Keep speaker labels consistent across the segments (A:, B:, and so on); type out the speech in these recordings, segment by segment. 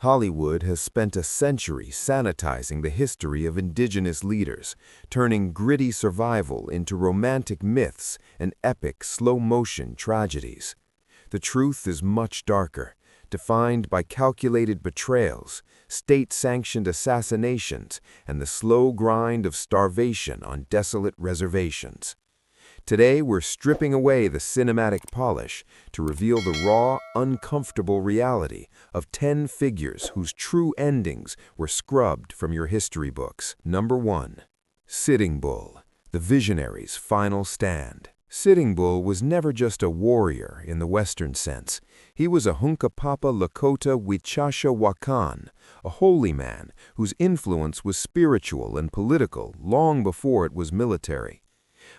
A: Hollywood has spent a century sanitizing the history of indigenous leaders, turning gritty survival into romantic myths and epic slow-motion tragedies. The truth is much darker, defined by calculated betrayals, state-sanctioned assassinations, and the slow grind of starvation on desolate reservations. Today, we're stripping away the cinematic polish to reveal the raw, uncomfortable reality of 10 figures whose true endings were scrubbed from your history books. Number 1. Sitting Bull, the visionary's final stand. Sitting Bull was never just a warrior in the Western sense. He was a Hunkapapa Lakota Wichasha Wakan, a holy man whose influence was spiritual and political long before it was military.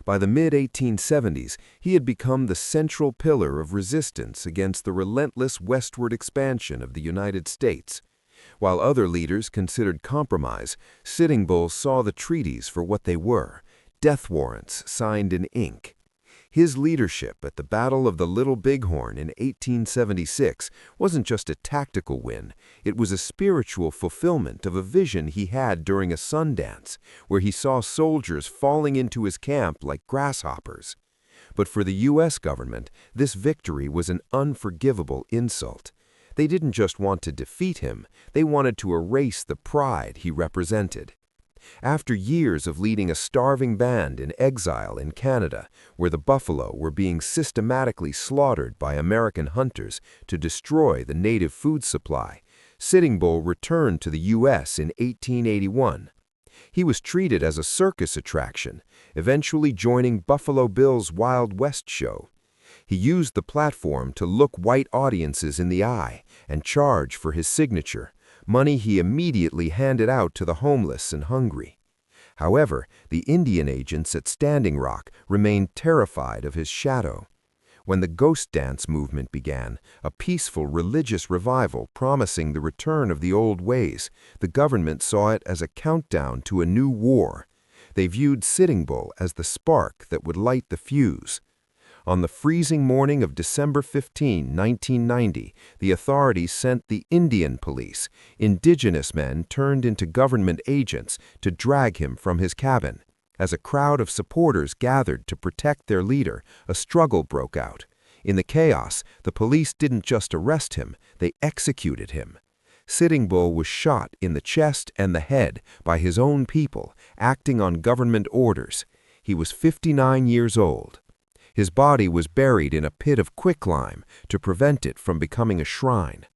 A: By the mid-1870s, he had become the central pillar of resistance against the relentless westward expansion of the United States. While other leaders considered compromise, Sitting Bull saw the treaties for what they were: death warrants signed in ink. His leadership at the Battle of the Little Bighorn in 1876 wasn't just a tactical win, it was a spiritual fulfillment of a vision he had during a Sundance, where he saw soldiers falling into his camp like grasshoppers. But for the U.S. government, this victory was an unforgivable insult. They didn't just want to defeat him, they wanted to erase the pride he represented. After years of leading a starving band in exile in Canada, where the buffalo were being systematically slaughtered by American hunters to destroy the native food supply, Sitting Bull returned to the U.S. in 1881. He was treated as a circus attraction, eventually joining Buffalo Bill's Wild West show. He used the platform to look white audiences in the eye and charge for his signature, money he immediately handed out to the homeless and hungry. However, the Indian agents at Standing Rock remained terrified of his shadow. When the ghost dance movement began, a peaceful religious revival promising the return of the old ways, the government saw it as a countdown to a new war. They viewed Sitting Bull as the spark that would light the fuse. On the freezing morning of December 15, 1990, the authorities sent the Indian police, indigenous men turned into government agents, to drag him from his cabin. As a crowd of supporters gathered to protect their leader, a struggle broke out. In the chaos, the police didn't just arrest him, they executed him. Sitting Bull was shot in the chest and the head by his own people, acting on government orders. He was 59 years old. His body was buried in a pit of quicklime to prevent it from becoming a shrine.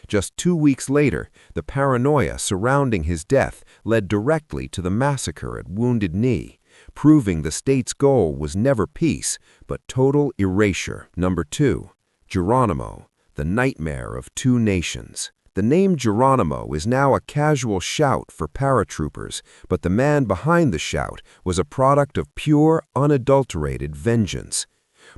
A: Just 2 weeks later, the paranoia surrounding his death led directly to the massacre at Wounded Knee, proving the state's goal was never peace, but total erasure. Number 2. Geronimo, the nightmare of two nations. The name Geronimo is now a casual shout for paratroopers, but the man behind the shout was a product of pure, unadulterated vengeance.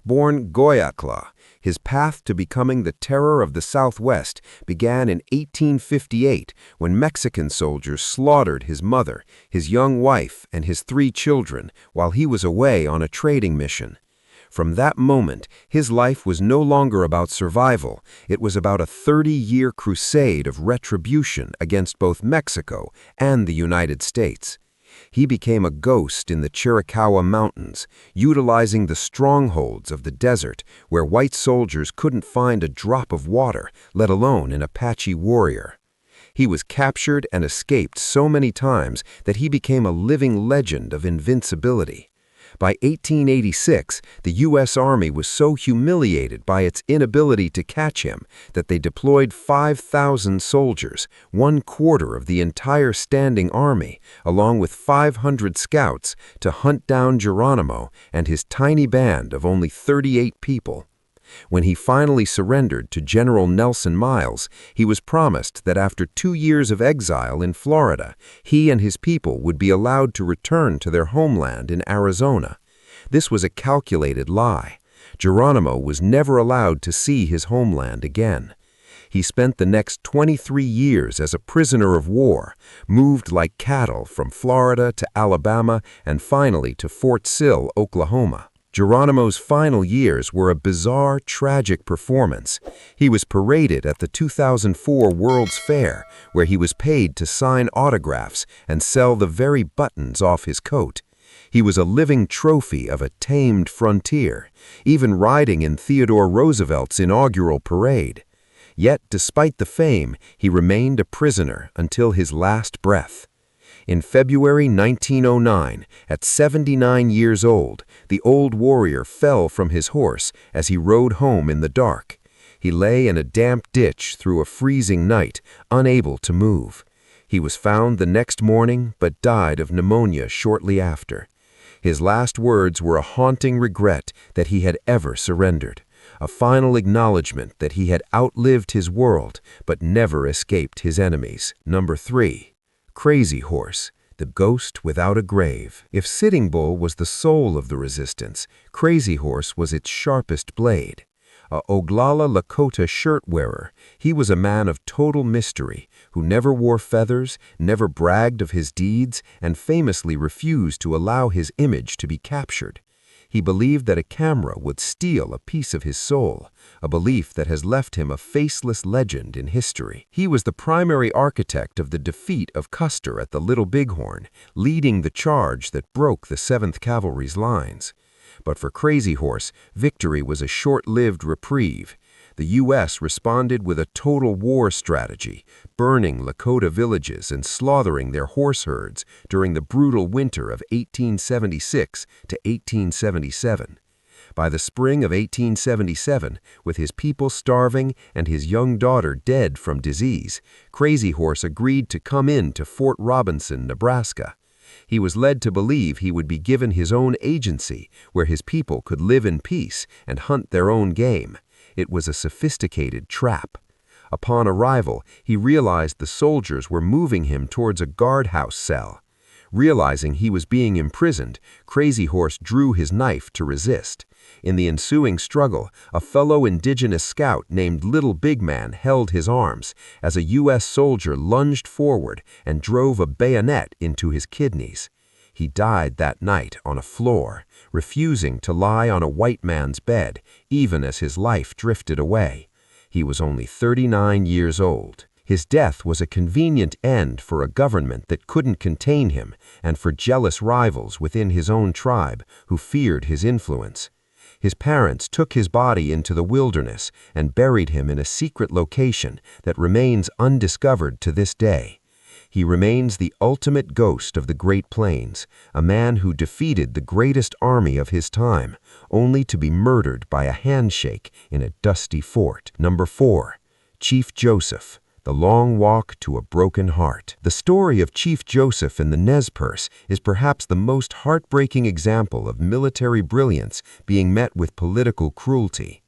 A: Born Goyatla, his path to becoming the terror of the Southwest began in 1858 when Mexican soldiers slaughtered his mother, his young wife, and his 3 children while he was away on a trading mission. From that moment, his life was no longer about survival, it was about a 30-year crusade of retribution against both Mexico and the United States. He became a ghost in the Chiricahua Mountains, utilizing the strongholds of the desert where white soldiers couldn't find a drop of water, let alone an Apache warrior. He was captured and escaped so many times that he became a living legend of invincibility. By 1886, the U.S. Army was so humiliated by its inability to catch him that they deployed 5,000 soldiers, 1/4 of the entire standing army, along with 500 scouts, to hunt down Geronimo and his tiny band of only 38 people. When he finally surrendered to General Nelson Miles, he was promised that after 2 years of exile in Florida, he and his people would be allowed to return to their homeland in Arizona. This was a calculated lie. Geronimo was never allowed to see his homeland again. He spent the next 23 years as a prisoner of war, moved like cattle from Florida to Alabama and finally to Fort Sill, Oklahoma.
B: Geronimo's final years were a bizarre, tragic performance. He was paraded at the 2004 World's Fair, where he was paid to sign autographs and sell the very buttons off his coat. He was a living trophy of a tamed frontier, even riding in Theodore Roosevelt's inaugural parade. Yet, despite the fame, he remained a prisoner until his last breath. In February 1909, at 79 years old, the old warrior fell from his horse as he rode home in the dark. He lay in a damp ditch through a freezing night, unable to move. He was found the next morning, but died of pneumonia shortly after. His last words were a haunting regret that he had ever surrendered, a final acknowledgement that he had outlived his world, but never escaped his enemies. Number 3. Crazy Horse, the ghost without a grave. If Sitting Bull was the soul of the resistance, Crazy Horse was its sharpest blade. A Oglala Lakota shirt-wearer, he was a man of total mystery, who never wore feathers, never bragged of his deeds, and famously refused to allow his image to be captured. He believed that a camera would steal a piece of his soul, a belief that has left him a faceless legend in history. He was the primary architect of the defeat of Custer at the Little Bighorn, leading the charge that broke the 7th Cavalry's lines. But for Crazy Horse, victory was a short-lived reprieve. The U.S. responded with a total war strategy, burning Lakota villages and slaughtering their horse herds during the brutal winter of 1876 to 1877. By the spring of 1877, with his people starving and his young daughter dead from disease, Crazy Horse agreed to come in to Fort Robinson, Nebraska. He was led to believe he would be given his own agency, where his people could live in peace and hunt their own game. It was a sophisticated trap. Upon arrival, he realized the soldiers were moving him towards a guardhouse cell. Realizing he was being imprisoned, Crazy Horse drew his knife to resist. In the ensuing struggle, a fellow indigenous scout named Little Big Man held his arms as a U.S. soldier lunged forward and drove a bayonet into his kidneys. He died that night on a floor, refusing to lie on a white man's bed, even as his life drifted away. He was only 39 years old. His death was a convenient end for a government that couldn't contain him and for jealous rivals within his own tribe who feared his influence. His parents took his body into the wilderness and buried him in a secret location that remains undiscovered to this day. He remains the ultimate ghost of the Great Plains, a man who defeated the greatest army of his time, only to be murdered by a handshake in a dusty fort. Number 4. Chief Joseph, the Long Walk to a Broken Heart. The story of Chief Joseph and the Nez Perce is perhaps the most heartbreaking example of military brilliance being met with political cruelty.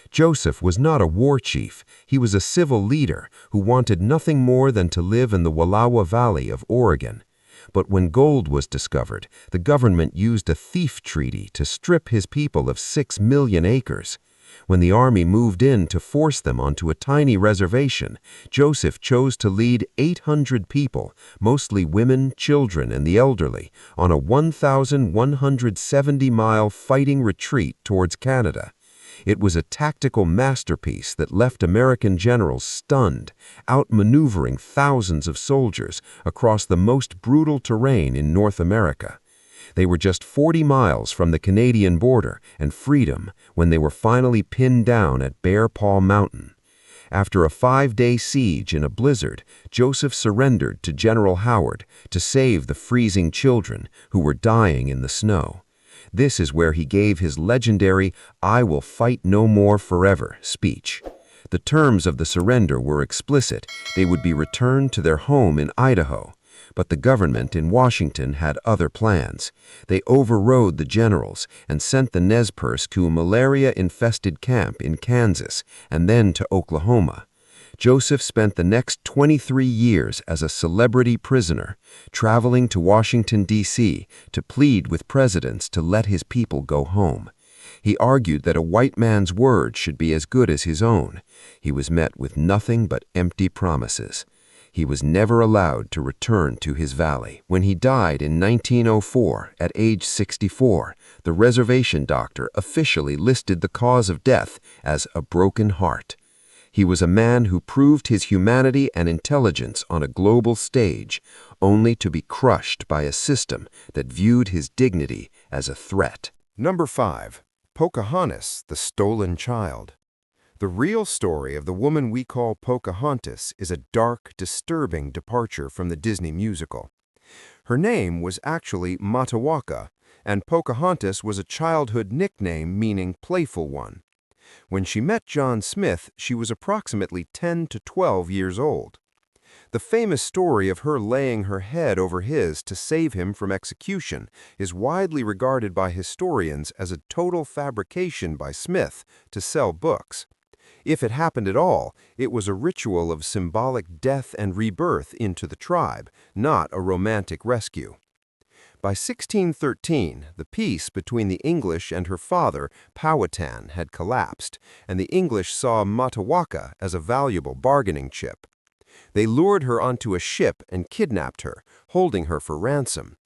B: Joseph was not a war chief. He was a civil leader who wanted nothing more than to live in the Wallowa Valley of Oregon. But when gold was discovered, the government used a thief treaty to strip his people of 6 million acres. When the army moved in to force them onto a tiny reservation, Joseph chose to lead 800 people, mostly women, children, and the elderly, on a 1,170-mile fighting retreat towards Canada. It was a tactical masterpiece that left American generals stunned, outmaneuvering thousands of soldiers across the most brutal terrain in North America. They were just 40 miles from the Canadian border and freedom when they were finally pinned down at Bear Paw Mountain. After a 5-day siege in a blizzard, Joseph surrendered to General Howard to save the freezing children who were dying in the snow. This is where he gave his legendary "I will fight no more forever" speech. The terms of the surrender were explicit. They would be returned to their home in Idaho. But the government in Washington had other plans. They overrode the generals and sent the Nez Perce to a malaria-infested camp in Kansas and then to Oklahoma. Joseph spent the next 23 years as a celebrity prisoner, traveling to Washington, D.C. to plead with presidents to let his people go home. He argued that a white man's word should be as good as his own. He was met with nothing but empty promises. He was never allowed to return to his valley. When he died in 1904, at age 64, the reservation doctor officially listed the cause of death as a broken heart. He was a man who proved his humanity and intelligence on a global stage, only to be crushed by a system that viewed his dignity as a threat.
A: Number 5. Pocahontas, the Stolen Child. The real story of the woman we call Pocahontas is a dark, disturbing departure from the Disney musical. Her name was actually Matawaka, and Pocahontas was a childhood nickname meaning playful one. When she met John Smith, she was approximately 10 to 12 years old. The famous story of her laying her head over his to save him from execution is widely regarded by historians as a total fabrication by Smith to sell books. If it happened at all, it was a ritual of symbolic death and rebirth into the tribe, not a romantic rescue. By 1613, the peace between the English and her father, Powhatan, had collapsed, and the English saw Matawaka as a valuable bargaining chip. They lured her onto a ship and kidnapped her, holding her for ransom.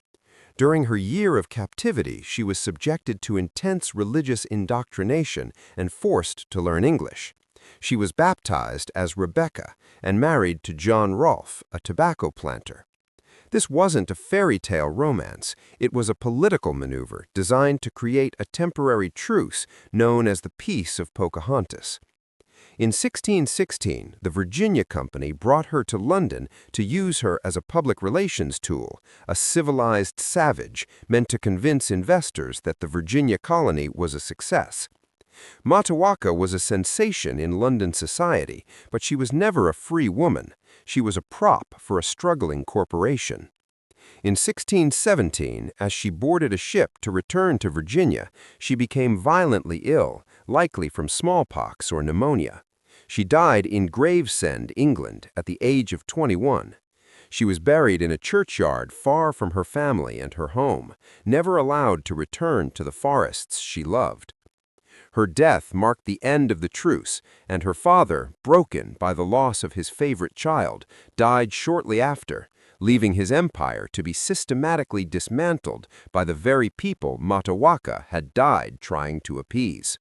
A: During her year of captivity, she was subjected to intense religious indoctrination and forced to learn English. She was baptized as Rebecca and married to John Rolfe, a tobacco planter. This wasn't a fairy tale romance. It was a political maneuver designed to create a temporary truce known as the Peace of Pocahontas. In 1616, the Virginia Company brought her to London to use her as a public relations tool, a civilized savage meant to convince investors that the Virginia colony was a success. Matawaka was a sensation in London society, but she was never a free woman. She was a prop for a struggling corporation. In 1617, as she boarded a ship to return to Virginia, she became violently ill, likely from smallpox or pneumonia. She died in Gravesend, England, at the age of 21. She was buried in a churchyard far from her family and her home, never allowed to return to the forests she loved. Her death marked the end of the truce, and her father, broken by the loss of his favorite child, died shortly after, leaving his empire to be systematically dismantled by the very people Matawaka had died trying to appease.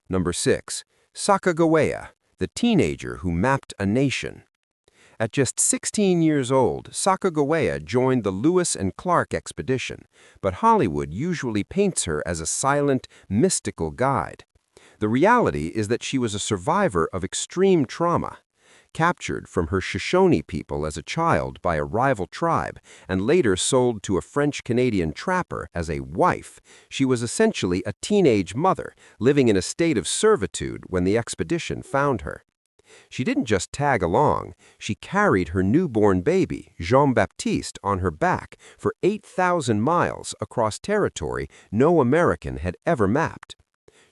A: Number 6. Sacagawea, the teenager who mapped a nation. At just 16 years old, Sacagawea joined the Lewis and Clark expedition, but Hollywood usually paints her as a silent, mystical guide. The reality is that she was a survivor of extreme trauma. Captured from her Shoshone people as a child by a rival tribe and later sold to a French-Canadian trapper as a wife, she was essentially a teenage mother living in a state of servitude when the expedition found her. She didn't just tag along, she carried her newborn baby, Jean-Baptiste, on her back for 8,000 miles across territory no American had ever mapped.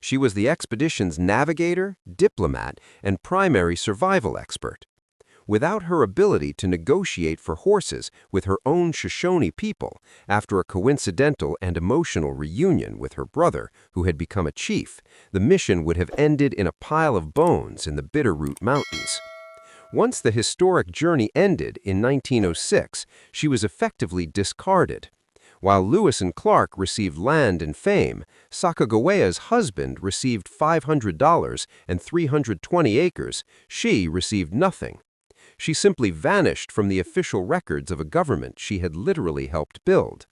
A: She was the expedition's navigator, diplomat, and primary survival expert. Without her ability to negotiate for horses with her own Shoshone people after a coincidental and emotional reunion with her brother, who had become a chief, the mission would have ended in a pile of bones in the Bitterroot Mountains. Once the historic journey ended in 1906, she was effectively discarded. While Lewis and Clark received land and fame, Sacagawea's husband received $500 and 320 acres. She received nothing. She simply vanished from the official records of a government she had literally helped build.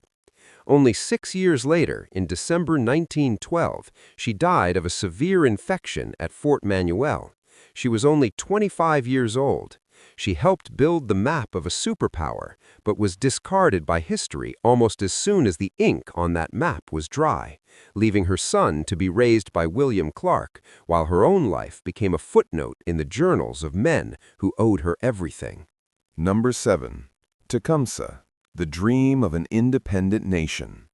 A: Only 6 years later, in December 1912, she died of a severe infection at Fort Manuel. She was only 25 years old. She helped build the map of a superpower, but was discarded by history almost as soon as the ink on that map was dry, leaving her son to be raised by William Clark, while her own life became a footnote in the journals of men who owed her everything. Number 7. Tecumseh, the dream of an independent nation.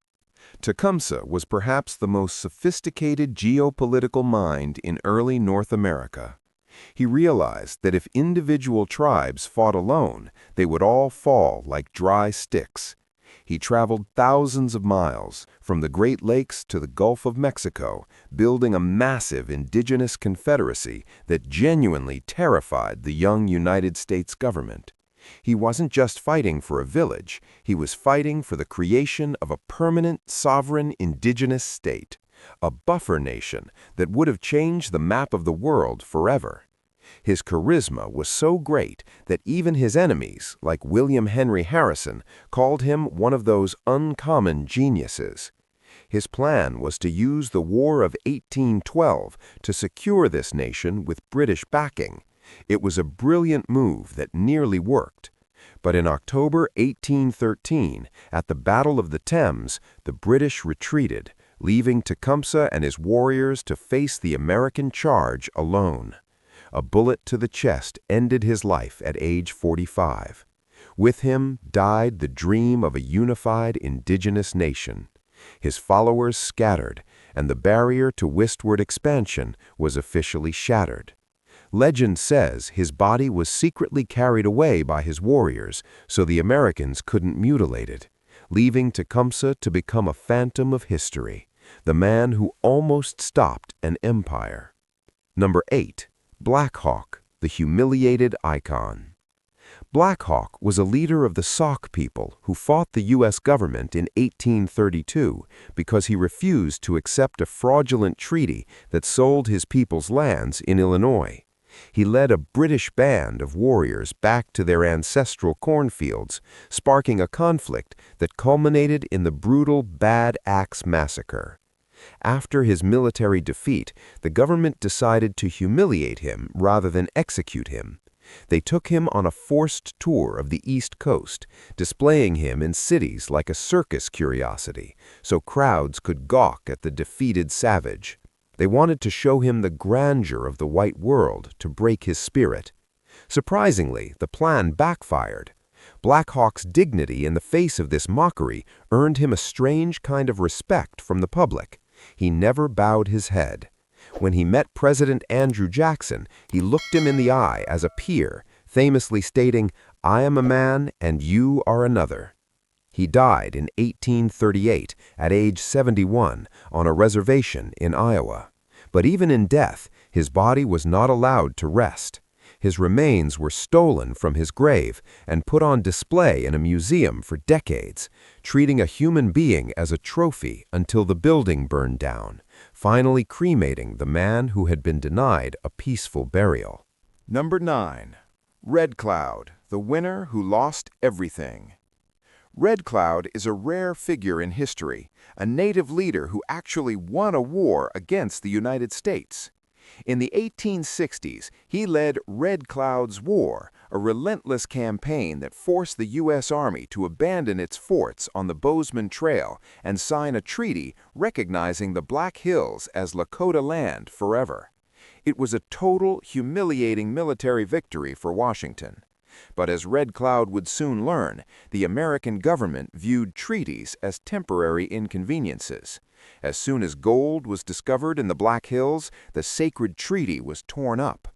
A: Tecumseh was perhaps the most sophisticated geopolitical mind in early North America. He realized that if individual tribes fought alone, they would all fall like dry sticks. He traveled thousands of miles, from the Great Lakes to the Gulf of Mexico, building a massive indigenous confederacy that genuinely terrified the young United States government. He wasn't just fighting for a village, he was fighting for the creation of a permanent, sovereign indigenous state, a buffer nation that would have changed the map of the world forever. His charisma was so great that even his enemies, like William Henry Harrison, called him one of those uncommon geniuses. His plan was to use the War of 1812 to secure this nation with British backing. It was a brilliant move that nearly worked. But in October 1813, at the Battle of the Thames, the British retreated, leaving Tecumseh and his warriors to face the American charge alone. A bullet to the chest ended his life at age 45. With him died the dream of a unified indigenous nation. His followers scattered, and the barrier to westward expansion was officially shattered. Legend says his body was secretly carried away by his warriors so the Americans couldn't mutilate it, leaving Tecumseh to become a phantom of history, the man who almost stopped an empire. Number 8. Black Hawk, the humiliated icon. Black Hawk was a leader of the Sauk people who fought the U.S. government in 1832 because he refused to accept a fraudulent treaty that sold his people's lands in Illinois. He led a British band of warriors back to their ancestral cornfields, sparking a conflict that culminated in the brutal Bad Axe Massacre. After his military defeat, the government decided to humiliate him rather than execute him. They took him on a forced tour of the East Coast, displaying him in cities like a circus curiosity, so crowds could gawk at the defeated savage. They wanted to show him the grandeur of the white world to break his spirit. Surprisingly, the plan backfired. Black Hawk's dignity in the face of this mockery earned him a strange kind of respect from the public. He never bowed his head. When he met President Andrew Jackson, he looked him in the eye as a peer, famously stating, "I am a man and you are another." He died in 1838 at age 71 on a reservation in Iowa. But even in death, his body was not allowed to rest. His remains were stolen from his grave and put on display in a museum for decades, treating a human being as a trophy until the building burned down, finally cremating the man who had been denied a peaceful burial.
C: Number 9. Red Cloud, the winner who lost everything. Red Cloud is a rare figure in history, a native leader who actually won a war against the United States. In the 1860s, he led Red Cloud's War, a relentless campaign that forced the U.S. Army to abandon its forts on the Bozeman Trail and sign a treaty recognizing the Black Hills as Lakota land forever. It was a total, humiliating military victory for Washington. But as Red Cloud would soon learn, the American government viewed treaties as temporary inconveniences. As soon as gold was discovered in the Black Hills, the sacred treaty was torn up.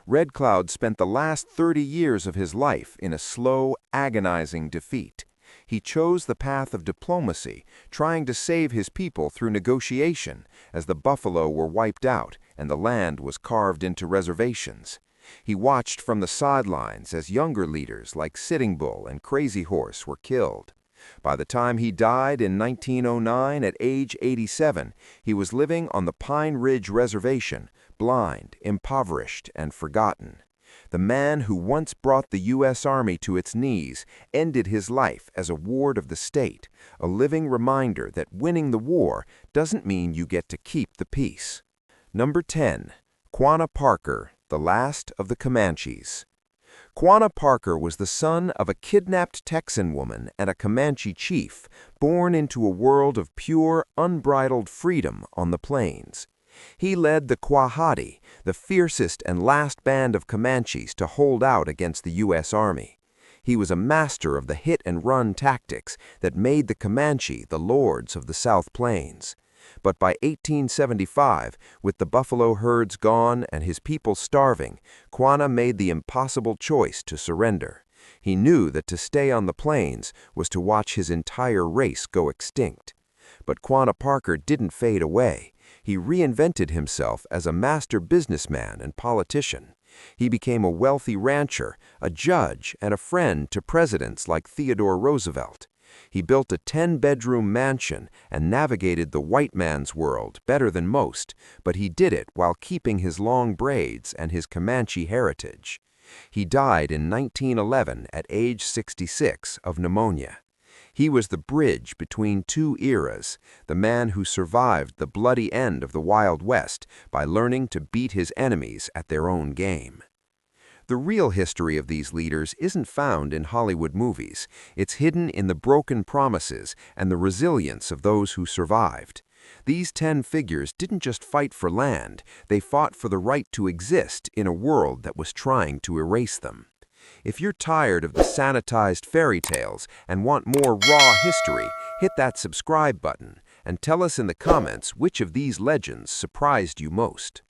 C: Red Cloud spent the last 30 years of his life in a slow, agonizing defeat. He chose the path of diplomacy, trying to save his people through negotiation, as the buffalo were wiped out and the land was carved into reservations. He watched from the sidelines as younger leaders like Sitting Bull and Crazy Horse were killed. By the time he died in 1909 at age 87, he was living on the Pine Ridge Reservation, blind, impoverished, and forgotten. The man who once brought the U.S. Army to its knees ended his life as a ward of the state, a living reminder that winning the war doesn't mean you get to keep the peace. Number 10. Quanah Parker, the last of the Comanches. Quanah Parker was the son of a kidnapped Texan woman and a Comanche chief, born into a world of pure, unbridled freedom on the plains. He led the Quahati, the fiercest and last band of Comanches to hold out against the U.S. Army. He was a master of the hit-and-run tactics that made the Comanche the lords of the South Plains. But by 1875, with the buffalo herds gone and his people starving, Quanah made the impossible choice to surrender.
A: He knew that to stay on the plains was to watch his entire race go extinct. But Quanah Parker didn't fade away. He reinvented himself as a master businessman and politician. He became a wealthy rancher, a judge, and a friend to presidents like Theodore Roosevelt. He built a 10-bedroom mansion and navigated the white man's world better than most, but he did it while keeping his long braids and his Comanche heritage. He died in 1911 at age 66 of pneumonia. He was the bridge between two eras, the man who survived the bloody end of the Wild West by learning to beat his enemies at their own game. The real history of these leaders isn't found in Hollywood movies. It's hidden in the broken promises and the resilience of those who survived. These 10 figures didn't just fight for land, they fought for the right to exist in a world that was trying to erase them. If you're tired of the sanitized fairy tales and want more raw history, hit that subscribe button and tell us in the comments which of these legends surprised you most.